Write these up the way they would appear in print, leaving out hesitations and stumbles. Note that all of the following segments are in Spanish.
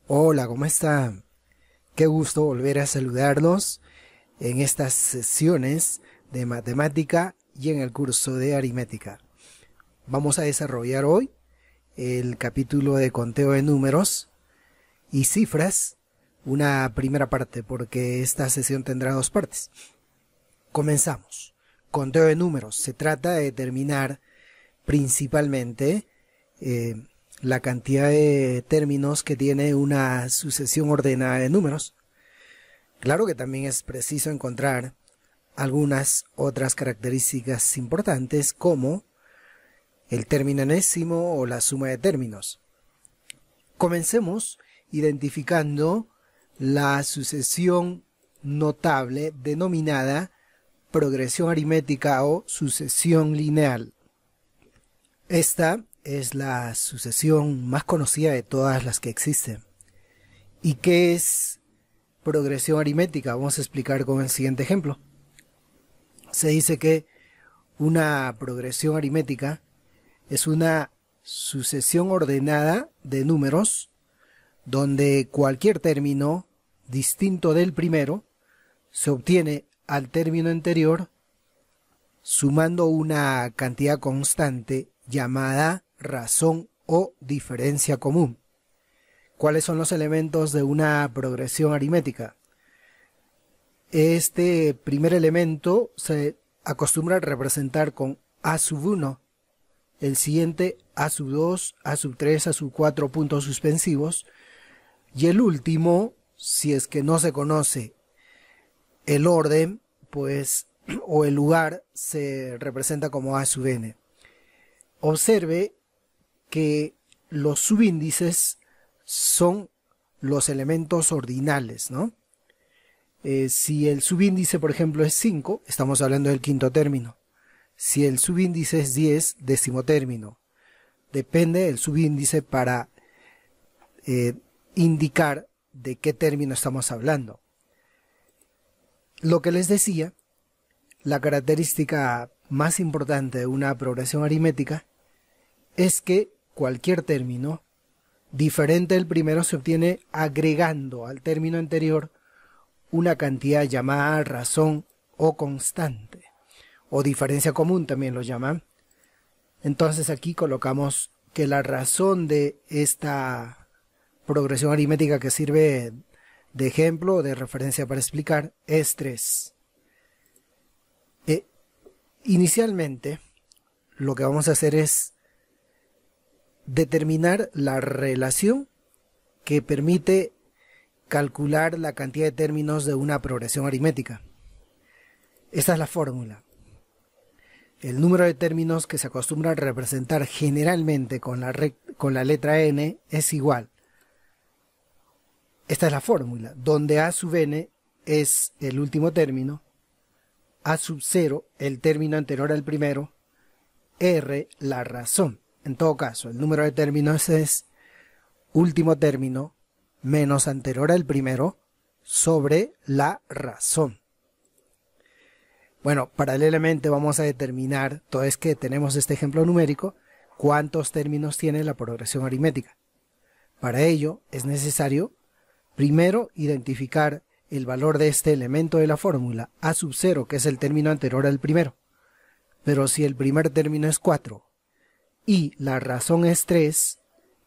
Hola, ¿cómo están? Qué gusto volver a saludarlos en estas sesiones de matemática y en el curso de aritmética. Vamos a desarrollar hoy el capítulo de conteo de números y cifras, una primera parte, porque esta sesión tendrá dos partes. Comenzamos. Conteo de números. Se trata de determinar principalmente la cantidad de términos que tiene una sucesión ordenada de números. Claro que también es preciso encontrar algunas otras características importantes como el término enésimo o la suma de términos. Comencemos identificando la sucesión notable denominada progresión aritmética o sucesión lineal. Esta es la sucesión más conocida de todas las que existen. ¿Y qué es progresión aritmética? Vamos a explicar con el siguiente ejemplo. Se dice que una progresión aritmética es una sucesión ordenada de números donde cualquier término distinto del primero se obtiene al término anterior sumando una cantidad constante llamada razón o diferencia común. ¿Cuáles son los elementos de una progresión aritmética? Este primer elemento se acostumbra a representar con A sub 1, el siguiente A sub 2, A sub 3, A sub 4 puntos suspensivos, y el último, si es que no se conoce el orden, pues, o el lugar, se representa como A sub n. Observe que los subíndices son los elementos ordinales, ¿no? Si el subíndice, por ejemplo, es 5, estamos hablando del quinto término. Si el subíndice es 10, décimo término. Depende del subíndice para indicar de qué término estamos hablando. Lo que les decía, la característica más importante de una progresión aritmética es que cualquier término diferente del primero se obtiene agregando al término anterior una cantidad llamada razón o constante, o diferencia común también lo llaman. Entonces aquí colocamos que la razón de esta progresión aritmética que sirve de ejemplo o de referencia para explicar es 3. Inicialmente lo que vamos a hacer es determinar la relación que permite calcular la cantidad de términos de una progresión aritmética. Esta es la fórmula. El número de términos que se acostumbra a representar generalmente con la letra n es igual. Esta es la fórmula, donde A sub n es el último término, A sub 0 el término anterior al primero, R la razón. En todo caso, el número de términos es último término menos anterior al primero sobre la razón. Bueno, paralelamente vamos a determinar, toda vez que tenemos este ejemplo numérico, cuántos términos tiene la progresión aritmética. Para ello es necesario primero identificar el valor de este elemento de la fórmula, A sub 0, que es el término anterior al primero. Pero si el primer término es 4 y la razón es 3,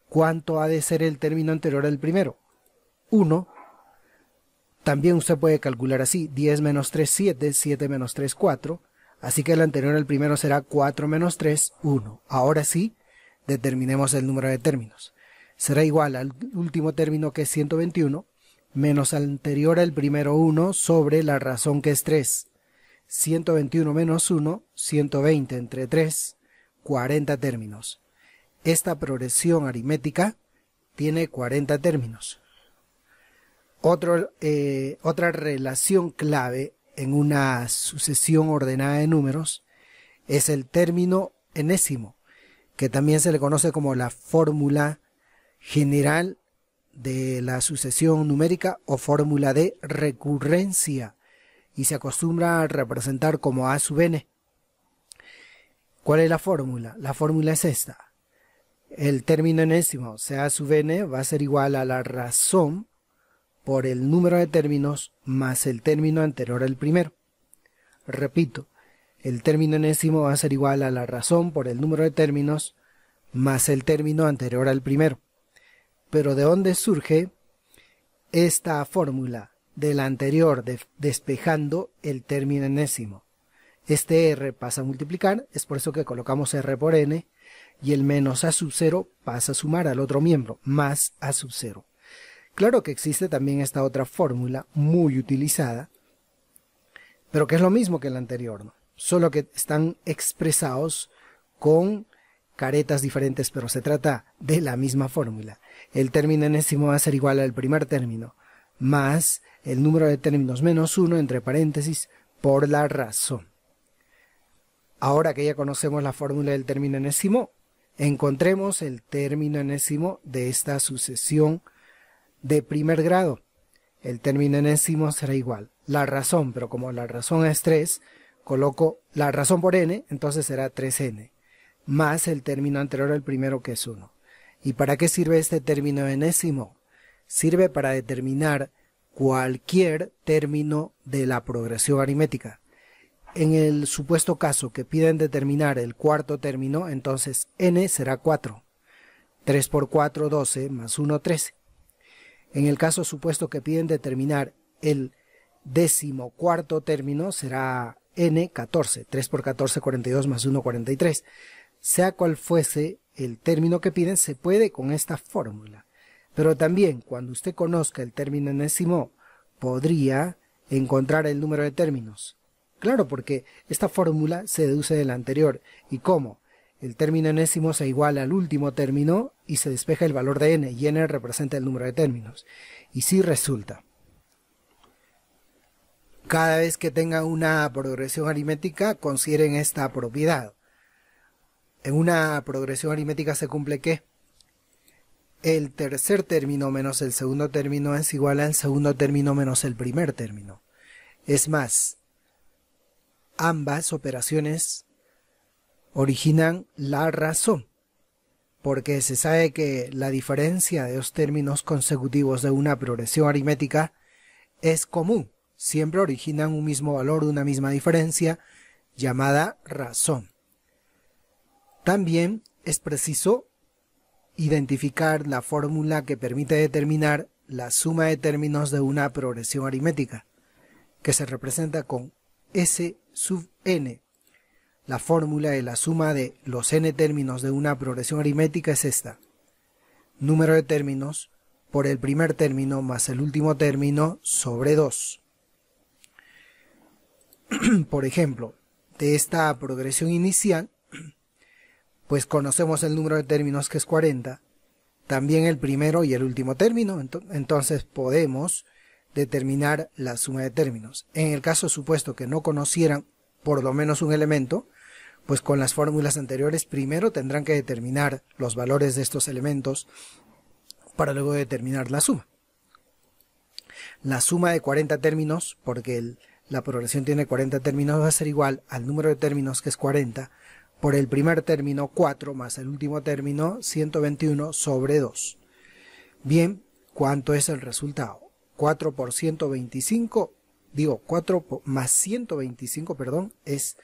¿cuánto ha de ser el término anterior al primero? 1. También usted puede calcular así, 10 menos 3, 7, 7 menos 3, 4. Así que el anterior al primero será 4 menos 3, 1. Ahora sí, determinemos el número de términos. Será igual al último término, que es 121, menos al anterior al primero 1 sobre la razón, que es 3. 121 menos 1, 120 entre 3, 40 términos. Esta progresión aritmética tiene 40 términos. Otra relación clave en una sucesión ordenada de números es el término enésimo, que también se le conoce como la fórmula general de la sucesión numérica o fórmula de recurrencia, y se acostumbra a representar como A sub n. ¿Cuál es la fórmula? La fórmula es esta. el término enésimo C sub n va a ser igual a la razón por el número de términos más el término anterior al primero. Repito, el término enésimo va a ser igual a la razón por el número de términos más el término anterior al primero. Pero ¿de dónde surge esta fórmula? De la anterior, despejando el término enésimo. Este r pasa a multiplicar, es por eso que colocamos r por n, y el menos a sub 0 pasa a sumar al otro miembro, más a sub 0. Claro que existe también esta otra fórmula muy utilizada, pero que es lo mismo que la anterior, ¿no? Solo que están expresados con caretas diferentes, pero se trata de la misma fórmula. El término enésimo va a ser igual al primer término, más el número de términos menos 1 entre paréntesis por la razón. Ahora que ya conocemos la fórmula del término enésimo, encontremos el término enésimo de esta sucesión de primer grado. El término enésimo será igual la razón, pero como la razón es 3, coloco la razón por n, entonces será 3n, más el término anterior al primero, que es 1. ¿Y para qué sirve este término enésimo? Sirve para determinar cualquier término de la progresión aritmética. En el supuesto caso que piden determinar el cuarto término, entonces n será 4. 3 por 4, 12, más 1, 13. En el caso supuesto que piden determinar el 14º término, será n 14. 3 por 14, 42, más 1, 43. Sea cual fuese el término que piden, se puede con esta fórmula. Pero también, cuando usted conozca el término enésimo, podría encontrar el número de términos. Claro, porque esta fórmula se deduce de la anterior. ¿Y cómo? El término enésimo se iguala al último término y se despeja el valor de n, y n representa el número de términos. Y sí resulta. Cada vez que tengan una progresión aritmética, consideren esta propiedad. En una progresión aritmética se cumple que el tercer término menos el segundo término es igual al segundo término menos el primer término. Es más, ambas operaciones originan la razón, porque se sabe que la diferencia de dos términos consecutivos de una progresión aritmética es común. Siempre originan un mismo valor, una misma diferencia, llamada razón. También es preciso identificar la fórmula que permite determinar la suma de términos de una progresión aritmética, que se representa con S sub n. La fórmula de la suma de los n términos de una progresión aritmética es esta: número de términos por el primer término más el último término sobre 2. Por ejemplo, de esta progresión inicial, pues conocemos el número de términos, que es 40, también el primero y el último término, entonces podemos determinar la suma de términos. En el caso supuesto que no conocieran por lo menos un elemento, pues con las fórmulas anteriores primero tendrán que determinar los valores de estos elementos para luego determinar la suma. La suma de 40 términos, porque la progresión tiene 40 términos, va a ser igual al número de términos, que es 40, por el primer término 4 más el último término 121 sobre 2. Bien, ¿cuánto es el resultado? 4 por 125, 4 más 125, perdón, es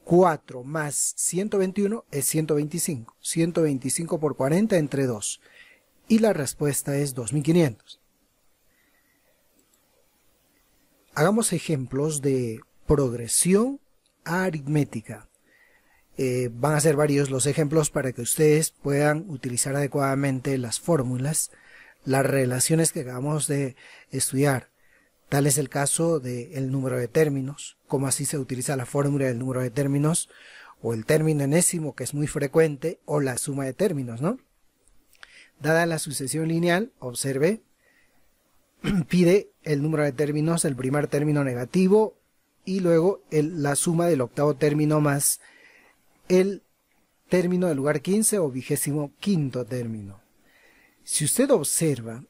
4 más 121 es 125. 125 por 40 entre 2. Y la respuesta es 2500. Hagamos ejemplos de progresión aritmética. Van a ser varios los ejemplos para que ustedes puedan utilizar adecuadamente las fórmulas, las relaciones que acabamos de estudiar. Tal es el caso del número de términos, como así se utiliza la fórmula del número de términos, o el término enésimo, que es muy frecuente, o la suma de términos, ¿no? Dada la sucesión lineal, observe, pide el número de términos, el primer término negativo, y luego la suma del octavo término más el término del lugar 15 o 25º término. Si usted observa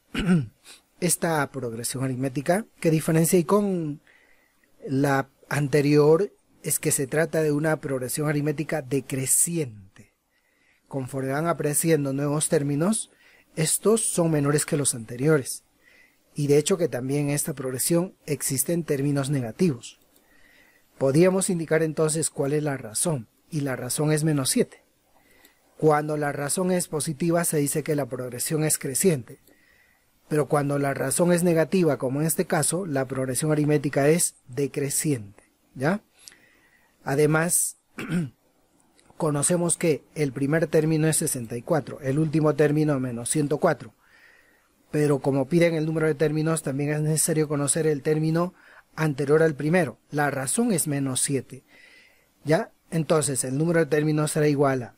esta progresión aritmética, ¿qué diferencia hay con la anterior? Es que se trata de una progresión aritmética decreciente. conforme van apareciendo nuevos términos, estos son menores que los anteriores. Y de hecho que también en esta progresión existen términos negativos. Podríamos indicar entonces cuál es la razón, y la razón es menos 7. Cuando la razón es positiva se dice que la progresión es creciente, pero cuando la razón es negativa, como en este caso, la progresión aritmética es decreciente, ¿ya? Además, conocemos que el primer término es 64, el último término menos 104, pero como piden el número de términos, también es necesario conocer el término anterior al primero. La razón es menos 7, ¿ya? Entonces, el número de términos será igual a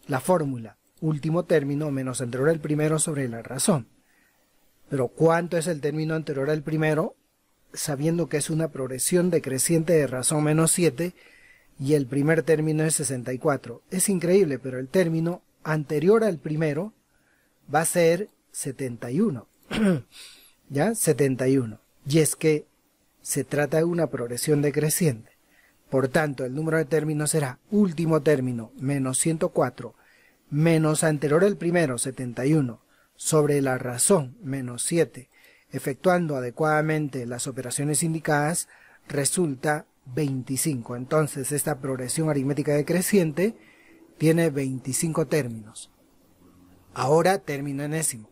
la fórmula último término menos anterior al primero sobre la razón. Pero ¿cuánto es el término anterior al primero? Sabiendo que es una progresión decreciente de razón menos 7 y el primer término es 64. Es increíble, pero el término anterior al primero va a ser 71. ¿Ya? 71. Y es que se trata de una progresión decreciente. Por tanto, el número de términos será último término menos 104 menos anterior al primero 71 sobre la razón menos 7. Efectuando adecuadamente las operaciones indicadas, resulta 25. Entonces, esta progresión aritmética decreciente tiene 25 términos. Ahora, término enésimo.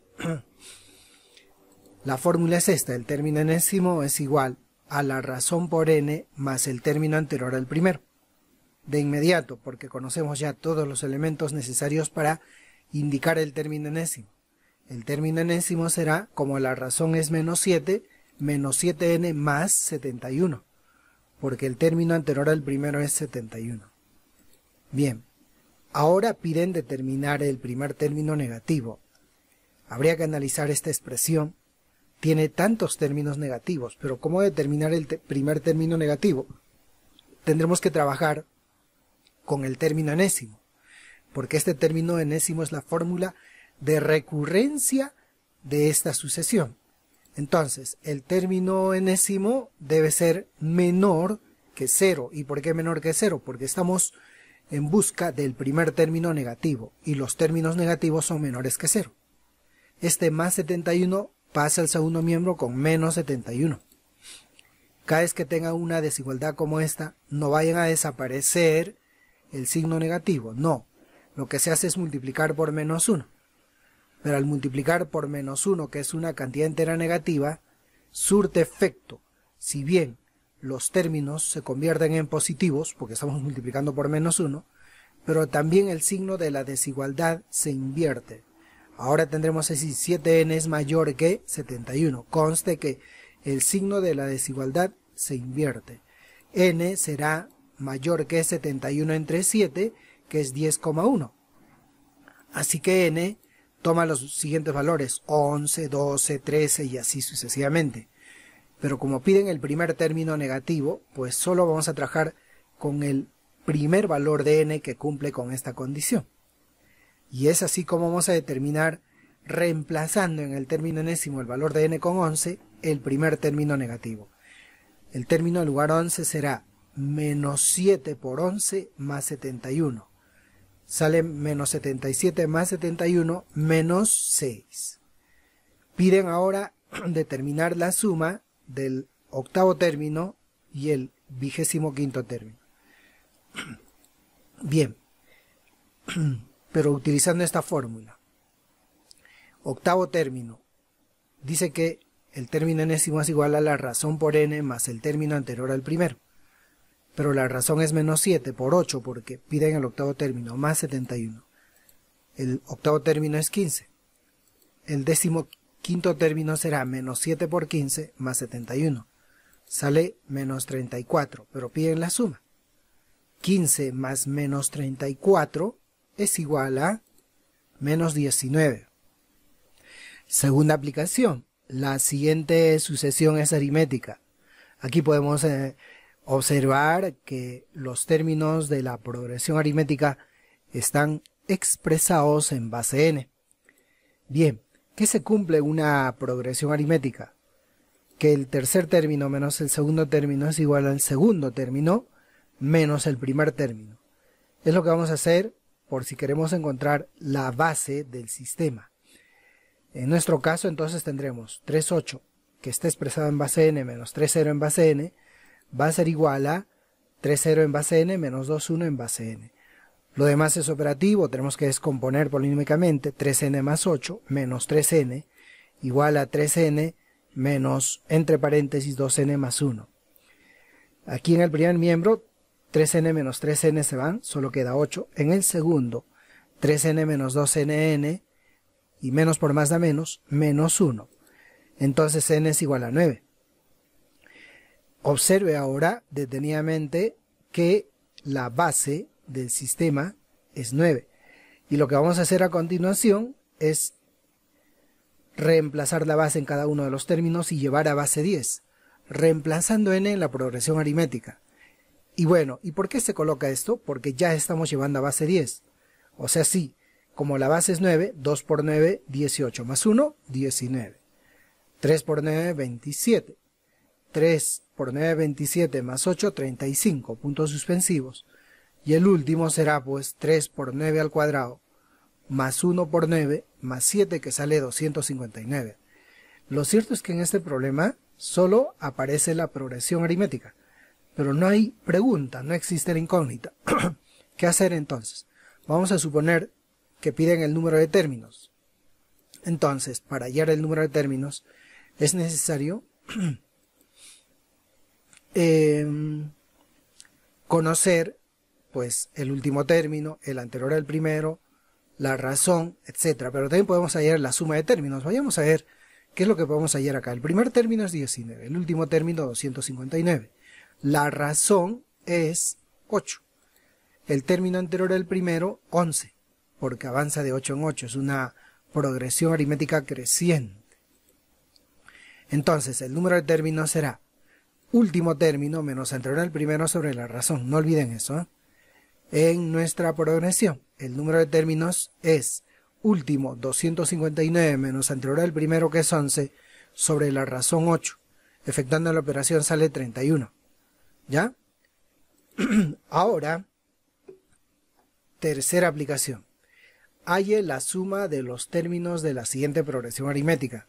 La fórmula es esta: el término enésimo es igual a la razón por n más el término anterior al primero. De inmediato, porque conocemos ya todos los elementos necesarios para indicar el término enésimo. El término enésimo será, como la razón es menos 7, menos 7n más 71, porque el término anterior al primero es 71. Bien, ahora piden determinar el primer término negativo. Habría que analizar esta expresión. Tiene tantos términos negativos, pero ¿cómo determinar el primer término negativo? Tendremos que trabajar con el término enésimo, porque este término enésimo es la fórmula de recurrencia de esta sucesión. Entonces, el término enésimo debe ser menor que 0. ¿Y por qué menor que 0? Porque estamos en busca del primer término negativo, y los términos negativos son menores que 0. Este más 71 pasa al segundo miembro con menos 71. Cada vez que tengan una desigualdad como esta, no vayan a desaparecer el signo negativo, no. Lo que se hace es multiplicar por menos 1. Pero al multiplicar por menos 1, que es una cantidad entera negativa, surte efecto. Si bien los términos se convierten en positivos, porque estamos multiplicando por menos 1, pero también el signo de la desigualdad se invierte. Ahora tendremos así 7n es mayor que 71. Conste que el signo de la desigualdad se invierte. N será mayor que 71 entre 7, que es 10,1. Así que n toma los siguientes valores: 11, 12, 13 y así sucesivamente. Pero como piden el primer término negativo, pues solo vamos a trabajar con el primer valor de n que cumple con esta condición. Y es así como vamos a determinar, reemplazando en el término enésimo el valor de n con 11, el primer término negativo. El término en lugar 11 será menos 7 por 11 más 71. Sale menos 77 más 71 menos 6. Piden ahora determinar la suma del octavo término y el 25º término. Bien, pero utilizando esta fórmula. Octavo término. Dice que el término enésimo es igual a la razón por n más el término anterior al primero. Pero la razón es menos 7 por 8 porque piden el octavo término más 71. El octavo término es 15. El 15º término será menos 7 por 15 más 71. Sale menos 34, pero piden la suma. 15 más menos 34 es igual a menos 19. Segunda aplicación. La siguiente sucesión es aritmética. Aquí podemos observar que los términos de la progresión aritmética están expresados en base n. Bien, ¿qué se cumple una progresión aritmética? Que el tercer término menos el segundo término es igual al segundo término menos el primer término. Es lo que vamos a hacer por si queremos encontrar la base del sistema. En nuestro caso entonces tendremos 3,8 que está expresado en base n menos 3,0 en base n va a ser igual a 3,0 en base n menos 2,1 en base n. Lo demás es operativo, tenemos que descomponer polinómicamente 3n más 8 menos 3n igual a 3n menos, entre paréntesis, 2n más 1. Aquí en el primer miembro 3n menos 3n se van, solo queda 8. En el segundo 3n menos 2nn y menos por más da menos, menos 1. Entonces n es igual a 9. Observe ahora detenidamente que la base del sistema es 9. Y lo que vamos a hacer a continuación es reemplazar la base en cada uno de los términos y llevar a base 10, reemplazando n en la progresión aritmética. Y bueno, ¿y por qué se coloca esto? Porque ya estamos llevando a base 10. O sea, sí, como la base es 9, 2 por 9, 18, más 1, 19. 3 por 9, 27. 3 por 9, 27, más 8, 35, puntos suspensivos. Y el último será pues 3 por 9 al cuadrado, más 1 por 9, más 7 que sale 259. Lo cierto es que en este problema solo aparece la progresión aritmética, pero no hay pregunta, no existe la incógnita. ¿Qué hacer entonces? Vamos a suponer que piden el número de términos. Entonces, para hallar el número de términos es necesario conocer pues el último término, el anterior al primero, la razón, etcétera. Pero también podemos hallar la suma de términos. Vayamos a ver qué es lo que podemos hallar acá. El primer término es 19, el último término 259. La razón es 8. El término anterior al primero, 11, porque avanza de 8 en 8. Es una progresión aritmética creciente. Entonces, el número de términos será último término menos anterior al primero sobre la razón. No olviden eso, ¿eh? En nuestra progresión, el número de términos es último 259 menos anterior al primero, que es 11, sobre la razón 8. Efectuando la operación sale 31. ¿Ya? Ahora, tercera aplicación. Halle la suma de los términos de la siguiente progresión aritmética.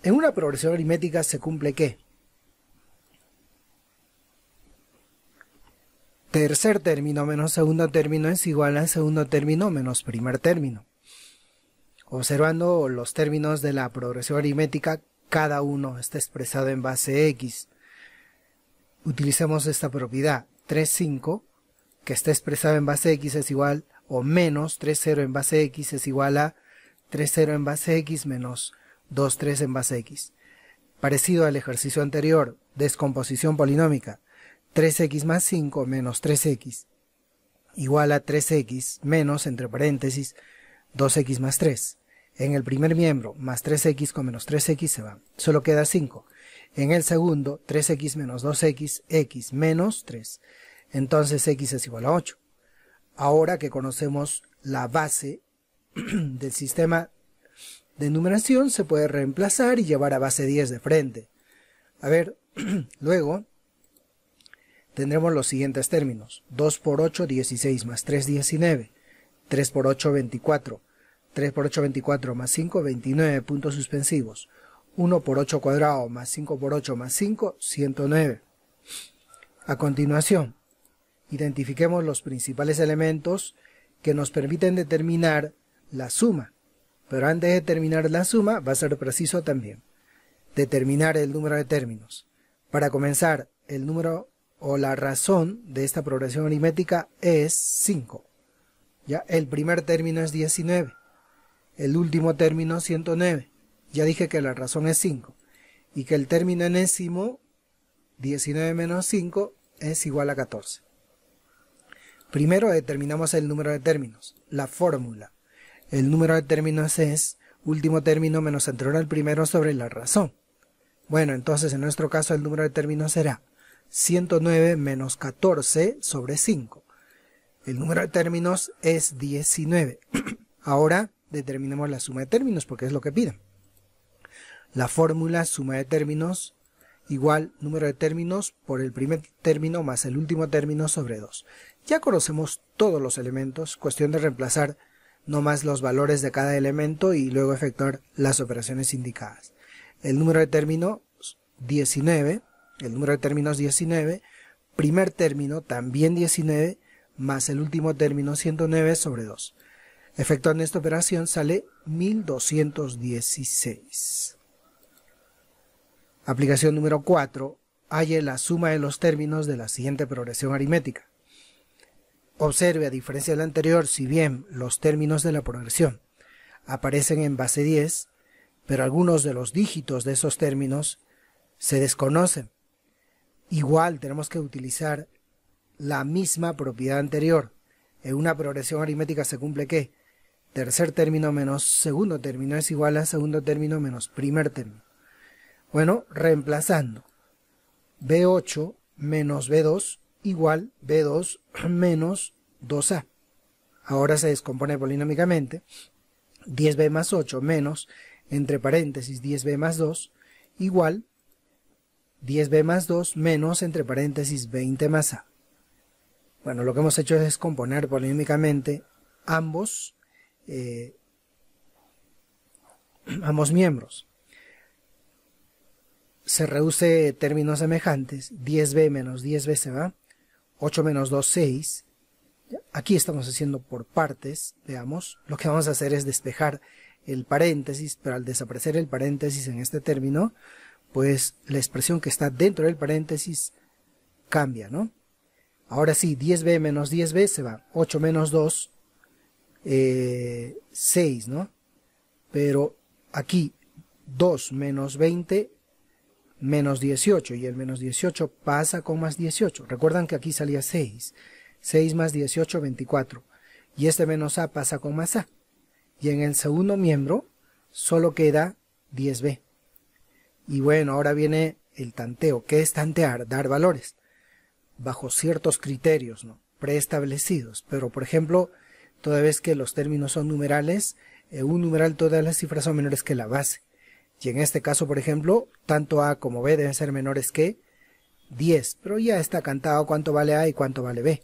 En una progresión aritmética se cumple ¿qué? Tercer término menos segundo término es igual a segundo término menos primer término. Observando los términos de la progresión aritmética, cada uno está expresado en base x. Utilicemos esta propiedad. 3,5, que está expresado en base x, es igual, o menos 3,0 en base x es igual a 3,0 en base x menos 2,3 en base x. Parecido al ejercicio anterior, descomposición polinómica. 3x más 5 menos 3x igual a 3x menos, entre paréntesis, 2x más 3. En el primer miembro, más 3x con menos 3x se va. Solo queda 5. En el segundo, 3x menos 2x, x menos 3. Entonces x es igual a 8. Ahora que conocemos la base del sistema de numeración, se puede reemplazar y llevar a base 10 de frente. A ver, luego tendremos los siguientes términos. 2 por 8, 16, más 3, 19. 3 por 8, 24. 3 por 8, 24, más 5, 29, puntos suspensivos. 1 por 8 cuadrado, más 5 por 8, más 5, 109. A continuación, identifiquemos los principales elementos que nos permiten determinar la suma. Pero antes de determinar la suma, va a ser preciso también determinar el número de términos. Para comenzar, el número o la razón de esta progresión aritmética es 5. ¿Ya? El primer término es 19. El último término 109. Ya dije que la razón es 5. Y que el término enésimo, 19 menos 5, es igual a 14. Primero determinamos el número de términos. La fórmula. El número de términos es último término menos anterior al primero sobre la razón. Bueno, entonces en nuestro caso el número de términos será 109 menos 14 sobre 5. El número de términos es 19. Ahora determinemos la suma de términos porque es lo que piden. La fórmula suma de términos igual número de términos por el primer término más el último término sobre 2. Ya conocemos todos los elementos, cuestión de reemplazar nomás los valores de cada elemento y luego efectuar las operaciones indicadas. El número de términos 19, primer término también 19, más el último término 109 sobre 2. Efectuando esta operación sale 1216. Aplicación número 4. Halle la suma de los términos de la siguiente progresión aritmética. Observe, a diferencia del anterior, si bien los términos de la progresión aparecen en base 10, pero algunos de los dígitos de esos términos se desconocen. Igual tenemos que utilizar la misma propiedad anterior. En una progresión aritmética se cumple que tercer término menos segundo término es igual a segundo término menos primer término. Bueno, reemplazando B8 menos B2 igual B2 menos 2A. Ahora se descompone polinómicamente. 10B más 8 menos, entre paréntesis, 10B más 2 igual 10B más 2 menos, entre paréntesis, 20 más A. Bueno, lo que hemos hecho es descomponer polinómicamente ambos miembros. Se reduce términos semejantes. 10B menos 10B se va. 8 menos 2, 6. Aquí estamos haciendo por partes. Veamos, lo que vamos a hacer es despejar el paréntesis, pero al desaparecer el paréntesis en este término, pues la expresión que está dentro del paréntesis cambia, ¿no? Ahora sí, 10b menos 10b se va. 8 menos 2, 6, ¿no? Pero aquí 2 menos 20, menos 18, y el menos 18 pasa con más 18. Recuerdan que aquí salía 6. 6 más 18, 24. Y este menos a pasa con más a. Y en el segundo miembro solo queda 10b. Y bueno, ahora viene el tanteo. ¿Qué es tantear? Dar valores bajo ciertos criterios, ¿no?, preestablecidos. Pero, por ejemplo, toda vez que los términos son numerales, en un numeral todas las cifras son menores que la base. Y en este caso, por ejemplo, tanto a como b deben ser menores que 10. Pero ya está cantado cuánto vale a y cuánto vale b.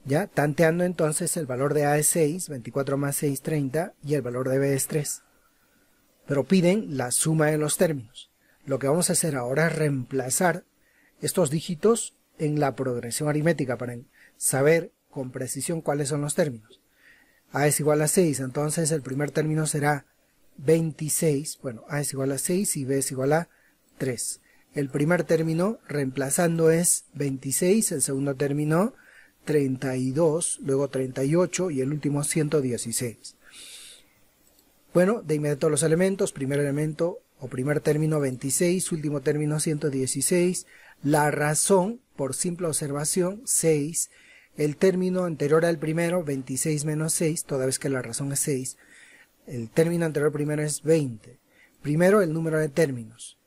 Ya, tanteando entonces, el valor de a es 6, 24 más 6, 30, y el valor de b es 3. Pero piden la suma de los términos. Lo que vamos a hacer ahora es reemplazar estos dígitos en la progresión aritmética para saber con precisión cuáles son los términos. A es igual a 6, entonces el primer término será 26. Bueno, a es igual a 6 y b es igual a 3. El primer término reemplazando es 26, el segundo término 32, luego 38 y el último 116. Bueno, de inmediato los elementos, primer elemento o primer término 26, último término 116, la razón por simple observación 6, el término anterior al primero 26 menos 6, toda vez que la razón es 6, el término anterior al primero es 20, primero el número de términos,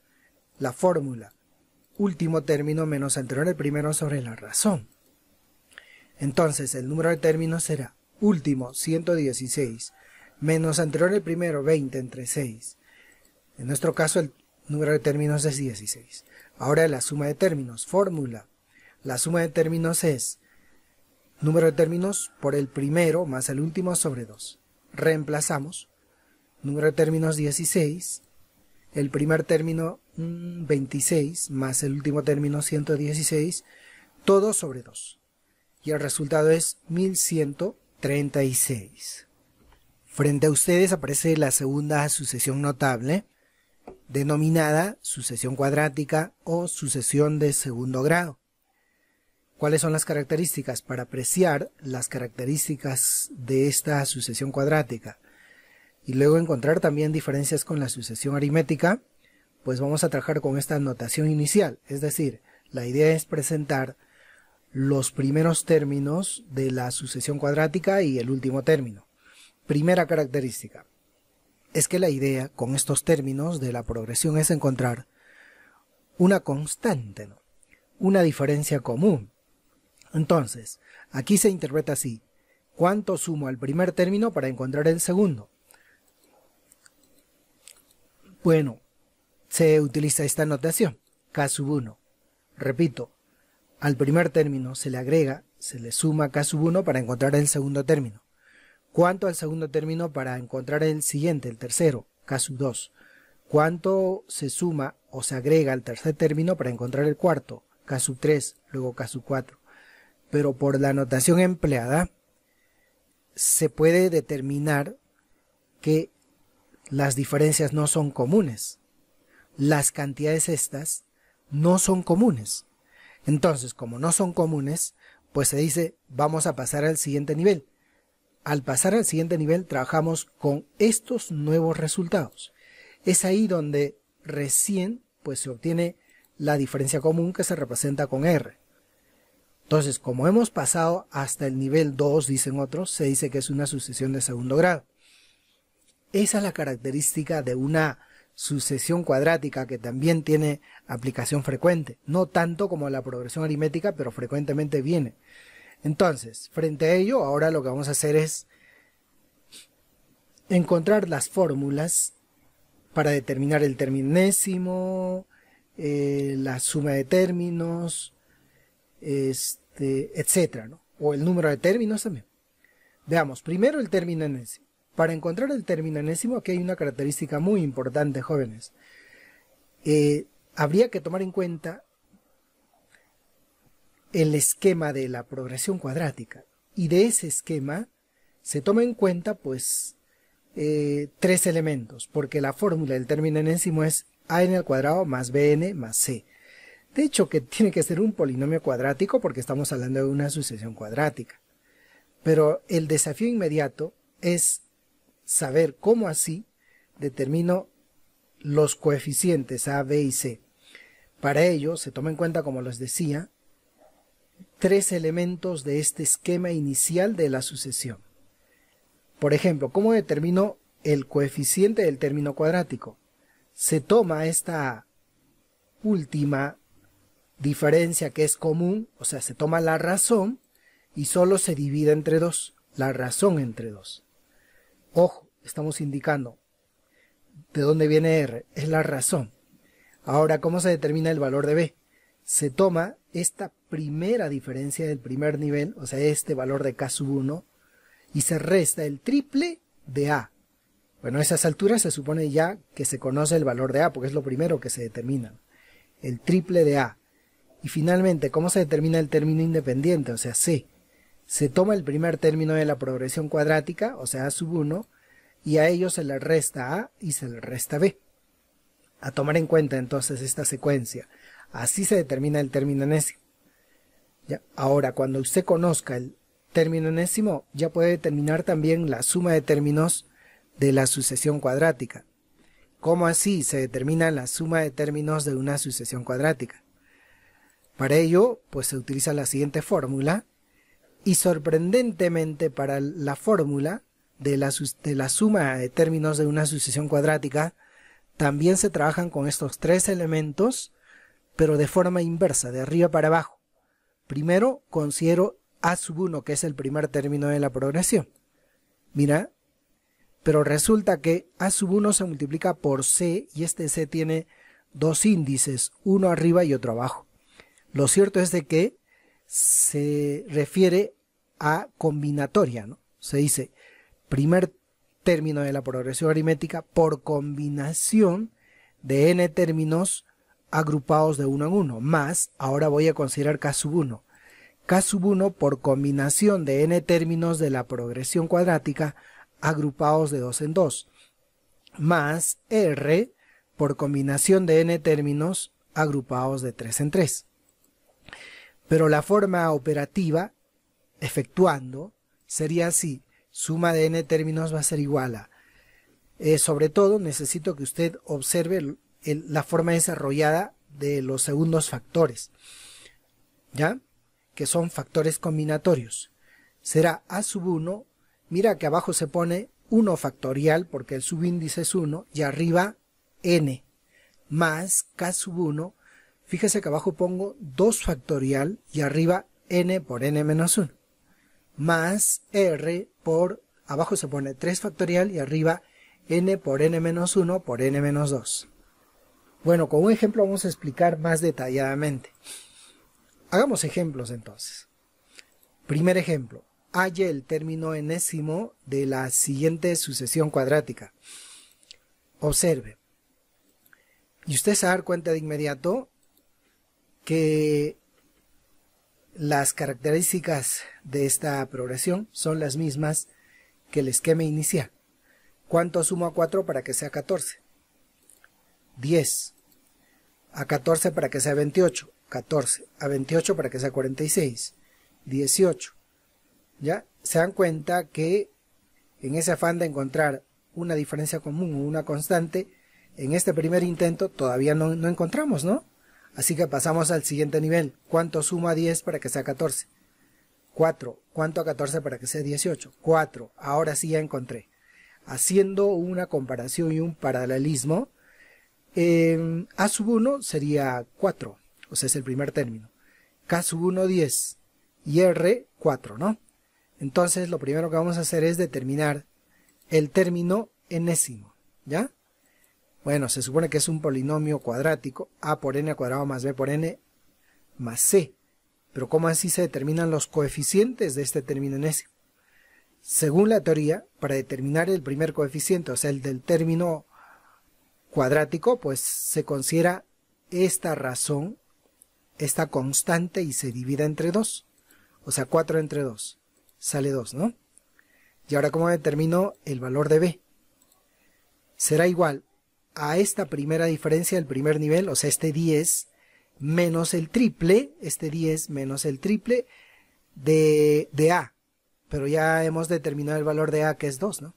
la fórmula, último término menos anterior al primero sobre la razón. Entonces el número de términos será último 116 menos anterior al primero 20 entre 6. En nuestro caso el número de términos es 16. Ahora la suma de términos, fórmula. La suma de términos es número de términos por el primero más el último sobre 2. Reemplazamos. Número de términos 16. El primer término 26 más el último término 116. Todo sobre 2. Y el resultado es 1136. Frente a ustedes aparece la segunda sucesión notable, denominada sucesión cuadrática o sucesión de segundo grado. ¿Cuáles son las características? Para apreciar las características de esta sucesión cuadrática y luego encontrar también diferencias con la sucesión aritmética, pues vamos a trabajar con esta notación inicial. Es decir, la idea es presentar los primeros términos de la sucesión cuadrática y el último término. Primera característica es que la idea con estos términos de la progresión es encontrar una constante, ¿no?, una diferencia común. Entonces, aquí se interpreta así: ¿cuánto sumo al primer término para encontrar el segundo? Bueno, se utiliza esta notación. k sub 1. Repito, al primer término se le agrega, se le suma k sub 1 para encontrar el segundo término. ¿Cuánto al segundo término para encontrar el siguiente, el tercero? K sub 2. ¿Cuánto se suma o se agrega al tercer término para encontrar el cuarto? K sub 3, luego K sub 4. Pero por la notación empleada se puede determinar que las diferencias no son comunes. Las cantidades estas no son comunes. Entonces, como no son comunes, pues se dice, vamos a pasar al siguiente nivel. Al pasar al siguiente nivel, trabajamos con estos nuevos resultados. Es ahí donde recién pues, se obtiene la diferencia común que se representa con R. Entonces, como hemos pasado hasta el nivel 2, dicen otros, se dice que es una sucesión de segundo grado. Esa es la característica de una sucesión cuadrática que también tiene aplicación frecuente. No tanto como la progresión aritmética, pero frecuentemente viene. Entonces, frente a ello, ahora lo que vamos a hacer es encontrar las fórmulas para determinar el término enésimo, la suma de términos, etcétera, ¿no? O el número de términos también. Veamos, primero el término enésimo. Para encontrar el término enésimo, aquí hay una característica muy importante, jóvenes. Habría que tomar en cuenta el esquema de la progresión cuadrática. Y de ese esquema se toma en cuenta, pues, tres elementos, porque la fórmula del término enésimo es a(n) más bn más c. De hecho, que tiene que ser un polinomio cuadrático porque estamos hablando de una sucesión cuadrática. Pero el desafío inmediato es saber cómo así determino los coeficientes a, b y c. Para ello se toma en cuenta, como les decía, tres elementos de este esquema inicial de la sucesión. Por ejemplo, ¿cómo determino el coeficiente del término cuadrático? Se toma esta última diferencia que es común, o sea, se toma la razón y solo se divide entre 2, la razón entre 2. Ojo, estamos indicando de dónde viene R, es la razón. Ahora, ¿cómo se determina el valor de B? Se toma esta primera diferencia del primer nivel, o sea, este valor de K sub 1, y se resta el triple de A. Bueno, a esas alturas se supone ya que se conoce el valor de A, porque es lo primero que se determina. El triple de A. Y finalmente, ¿cómo se determina el término independiente? O sea, C. Se toma el primer término de la progresión cuadrática, o sea, A sub 1, y a ello se le resta A y se le resta B. A tomar en cuenta entonces esta secuencia. Así se determina el término enésimo. ¿Ya? Ahora, cuando usted conozca el término enésimo, ya puede determinar también la suma de términos de la sucesión cuadrática. ¿Cómo así se determina la suma de términos de una sucesión cuadrática? Para ello, pues se utiliza la siguiente fórmula, y sorprendentemente para la fórmula de la suma de términos de una sucesión cuadrática, también se trabajan con estos tres elementos, pero de forma inversa, de arriba para abajo. Primero considero A sub 1, que es el primer término de la progresión. Mira, pero resulta que A sub 1 se multiplica por C, y este C tiene dos índices, uno arriba y otro abajo. Lo cierto es de que se refiere a combinatoria, ¿no? Se dice primer término de la progresión aritmética por combinación de n términos agrupados de uno en uno, más, ahora voy a considerar K sub 1. K sub 1 por combinación de n términos de la progresión cuadrática agrupados de 2 en 2, más R por combinación de n términos agrupados de 3 en 3. Pero la forma operativa, efectuando, sería así. Suma de n términos va a ser igual a... sobre todo necesito que usted observe la forma desarrollada de los segundos factores, ¿ya? Que son factores combinatorios. Será A sub 1, mira que abajo se pone 1 factorial porque el subíndice es 1 y arriba n, más K sub 1, fíjese que abajo pongo 2 factorial y arriba n por n menos 1, más R por, abajo se pone 3 factorial y arriba n por n menos 1 por n menos 2. Bueno, con un ejemplo vamos a explicar más detalladamente. Hagamos ejemplos entonces. Primer ejemplo. Halle el término enésimo de la siguiente sucesión cuadrática. Observe. Y usted se va a dar cuenta de inmediato que las características de esta progresión son las mismas que el esquema inicial. ¿Cuánto sumo a 4 para que sea 14? 10. A 14 para que sea 28. 14. A 28 para que sea 46. 18. ¿Ya? Se dan cuenta que en ese afán de encontrar una diferencia común o una constante, en este primer intento todavía no encontramos, ¿no? Así que pasamos al siguiente nivel. ¿Cuánto sumo a 10 para que sea 14? 4. ¿Cuánto a 14 para que sea 18? 4. Ahora sí ya encontré. Haciendo una comparación y un paralelismo, A sub 1 sería 4, o sea es el primer término. K sub 1 10 y R 4, ¿no? Entonces lo primero que vamos a hacer es determinar el término enésimo, ¿ya? Bueno, se supone que es un polinomio cuadrático, a por n al cuadrado más b por n más c. Pero ¿cómo así se determinan los coeficientes de este término enésimo? Según la teoría, para determinar el primer coeficiente, o sea, el del término cuadrático, pues se considera esta razón, esta constante y se divide entre 2. O sea, 4 entre 2. Sale 2, ¿no? Y ahora, ¿cómo determino el valor de b? Será igual a esta primera diferencia del primer nivel, o sea, este 10 menos el triple, este 10 menos el triple de a. Pero ya hemos determinado el valor de a, que es 2, ¿no?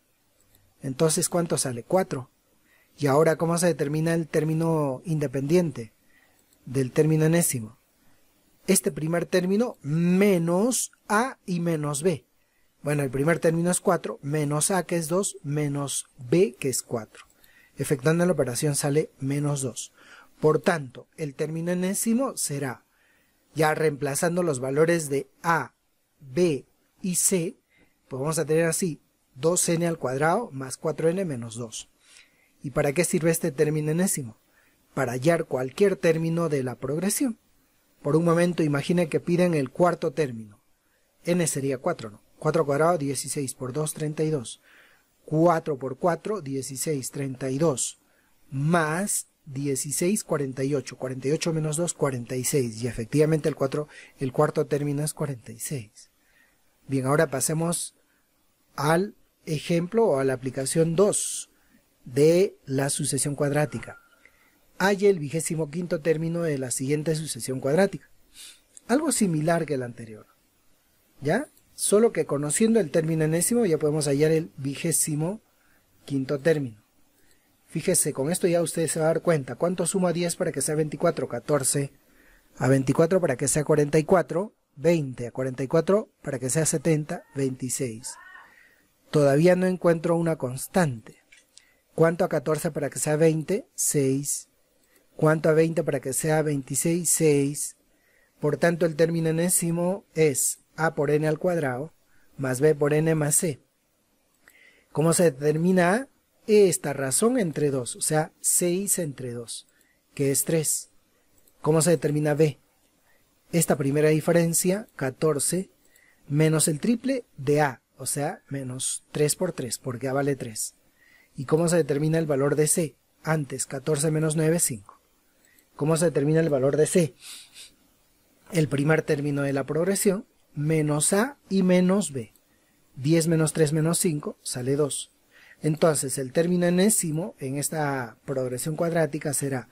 Entonces, ¿cuánto sale? 4. Y ahora, ¿cómo se determina el término independiente del término enésimo? Este primer término menos a y menos b. Bueno, el primer término es 4, menos a, que es 2, menos b, que es 4. Efectuando la operación sale menos 2. Por tanto, el término enésimo será, ya reemplazando los valores de a, b y c, pues vamos a tener así 2n al cuadrado más 4n menos 2. ¿Y para qué sirve este término enésimo? Para hallar cualquier término de la progresión. Por un momento imagine que piden el cuarto término. N sería 4, ¿no? 4 al cuadrado, 16 por 2, 32. 4 por 4, 16, 32. Más 16, 48. 48 menos 2, 46. Y efectivamente el cuarto término es 46. Bien, ahora pasemos al ejemplo o a la aplicación 2 de la sucesión cuadrática. Halle el 25º término de la siguiente sucesión cuadrática. Algo similar que el anterior, ¿ya? Solo que conociendo el término enésimo ya podemos hallar el 25º término. Fíjese, con esto ya usted se va a dar cuenta. ¿Cuánto sumo a 10 para que sea 24? 14. A 24 para que sea 44. 20. A 44 para que sea 70. 26. Todavía no encuentro una constante. ¿Cuánto a 14 para que sea 20? 6. ¿Cuánto a 20 para que sea 26? 6. Por tanto, el término enésimo es a por n al cuadrado más b por n más c. ¿Cómo se determina a? Esta razón entre 2, o sea, 6 entre 2, que es 3. ¿Cómo se determina b? Esta primera diferencia, 14, menos el triple de a, o sea, menos 3 por 3, porque a vale 3. ¿Y cómo se determina el valor de c? Antes, 14 menos 9, 5. ¿Cómo se determina el valor de c? El primer término de la progresión, menos a y menos b. 10 menos 3 menos 5, sale 2. Entonces, el término enésimo en esta progresión cuadrática será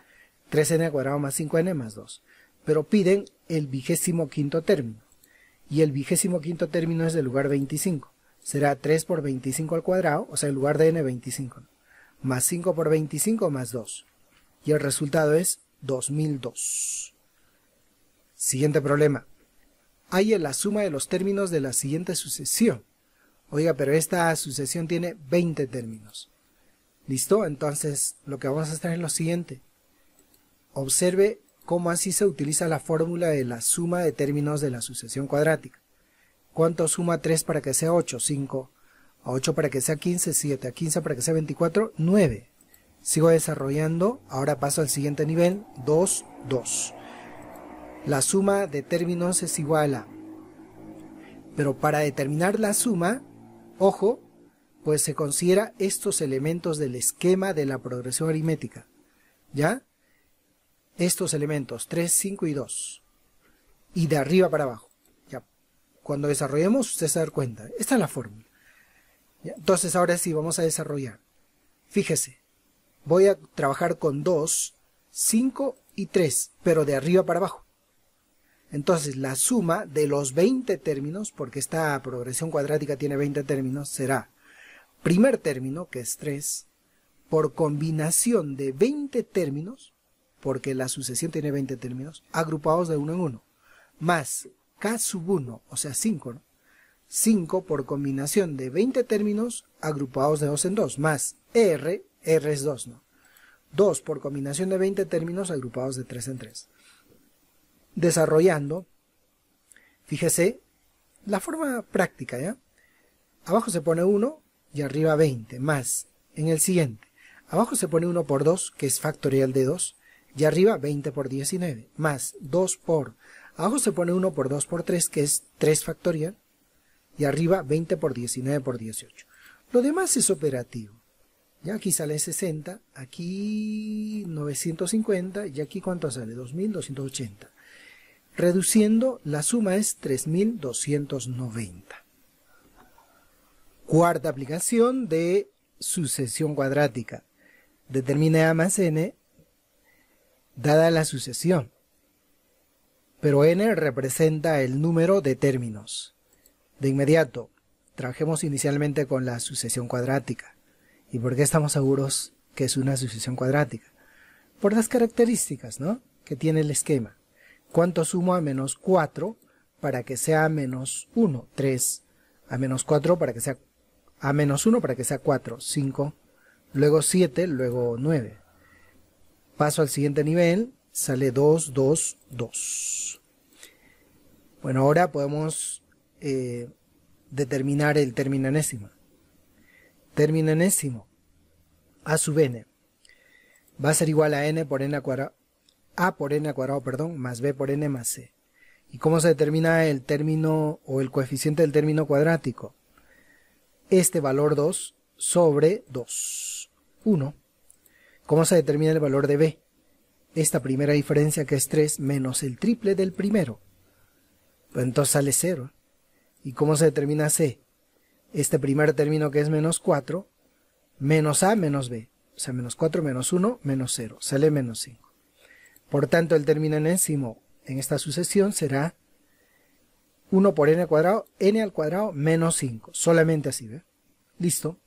3n al cuadrado más 5n más 2. Pero piden el 25º término. Y el 25º término es del lugar 25. Será 3 por 25 al cuadrado, o sea, en lugar de n, 25. Más 5 por 25 más 2. Y el resultado es 2002. Siguiente problema. Halle la suma de los términos de la siguiente sucesión. Oiga, pero esta sucesión tiene 20 términos. ¿Listo? Entonces, lo que vamos a hacer es lo siguiente. Observe cómo así se utiliza la fórmula de la suma de términos de la sucesión cuadrática. ¿Cuánto suma 3 para que sea 8? 5. A 8 para que sea 15, 7. A 15 para que sea 24, 9. Sigo desarrollando, ahora paso al siguiente nivel, 2, 2. La suma de términos es igual a... Pero para determinar la suma, ojo, pues se considera estos elementos del esquema de la progresión aritmética. ¿Ya? Estos elementos, 3, 5 y 2. Y de arriba para abajo. ¿Ya? Cuando desarrollemos, usted se va a dar cuenta. Esta es la fórmula. ¿Ya? Entonces ahora sí, vamos a desarrollar. Fíjese, voy a trabajar con 2, 5 y 3, pero de arriba para abajo. Entonces la suma de los 20 términos, porque esta progresión cuadrática tiene 20 términos, será primer término, que es 3, por combinación de 20 términos, porque la sucesión tiene 20 términos, agrupados de uno en uno, más k sub 1, o sea 5, ¿no? 5 por combinación de 20 términos agrupados de 2 en 2, más r es 2, ¿no? 2 por combinación de 20 términos agrupados de 3 en 3. Desarrollando, fíjese, la forma práctica, ¿ya? Abajo se pone 1 y arriba 20, más, en el siguiente, abajo se pone 1 por 2, que es factorial de 2, y arriba 20 por 19, más 2 por, abajo se pone 1 por 2 por 3, que es 3 factorial, y arriba 20 por 19 por 18. Lo demás es operativo. Ya aquí sale 60, aquí 950, y aquí ¿cuánto sale? 2280. Reduciendo, la suma es 3290. Cuarta aplicación de sucesión cuadrática. Determine A más n dada la sucesión, pero n representa el número de términos. De inmediato, trabajemos inicialmente con la sucesión cuadrática. ¿Y por qué estamos seguros que es una sucesión cuadrática? Por las características, ¿no?, que tiene el esquema. ¿Cuánto sumo a menos 4 para que sea menos 1? 3. A menos 4 para que sea... A menos 1 para que sea 4. 5. Luego 7, luego 9. Paso al siguiente nivel. Sale 2, 2, 2. Bueno, ahora podemos determinar el término enésimo. Término enésimo. A sub n. Va a ser igual a n por n al cuadrado. A por n al cuadrado, perdón, más b por n más c. ¿Y cómo se determina el término o el coeficiente del término cuadrático? Este valor 2 sobre 2. 1. ¿Cómo se determina el valor de b? Esta primera diferencia, que es 3, menos el triple del primero. Pues entonces sale 0. ¿Y cómo se determina c? Este primer término, que es menos 4, menos a menos b. O sea, menos 4 menos 1 menos 0. Sale menos 5. Por tanto, el término enésimo en esta sucesión será 1 por n al cuadrado menos 5. Solamente así, ¿ve? Listo.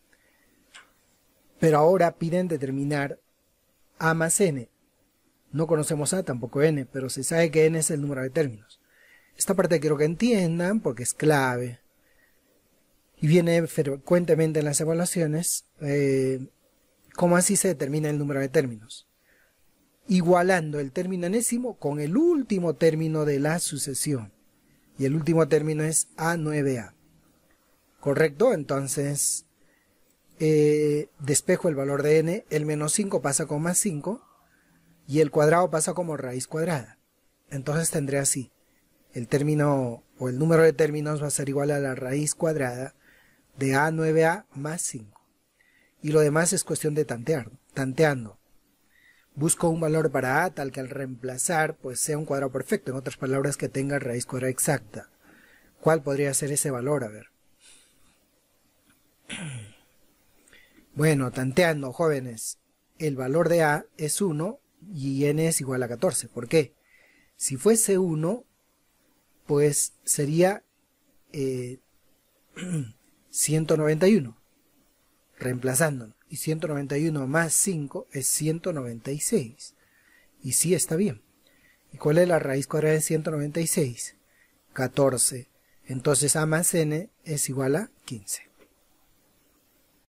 Pero ahora piden determinar a más n. No conocemos a, tampoco n, pero se sabe que n es el número de términos. Esta parte quiero que entiendan porque es clave. Y viene frecuentemente en las evaluaciones. ¿Cómo así se determina el número de términos? Igualando el término enésimo con el último término de la sucesión. Y el último término es A9A. ¿Correcto? Entonces, despejo el valor de n. El menos 5 pasa con más 5. Y el cuadrado pasa como raíz cuadrada. Entonces tendré así. El término o el número de términos va a ser igual a la raíz cuadrada de A9A más 5. Y lo demás es cuestión de tanteando. Busco un valor para a tal que al reemplazar pues sea un cuadrado perfecto, en otras palabras que tenga raíz cuadrada exacta. ¿Cuál podría ser ese valor? A ver. Bueno, tanteando, jóvenes, el valor de a es 1 y n es igual a 14. ¿Por qué? Si fuese 1, pues sería 191, reemplazándonos. Y 191 más 5 es 196. Y sí, está bien. ¿Y cuál es la raíz cuadrada de 196? 14. Entonces a más n es igual a 15.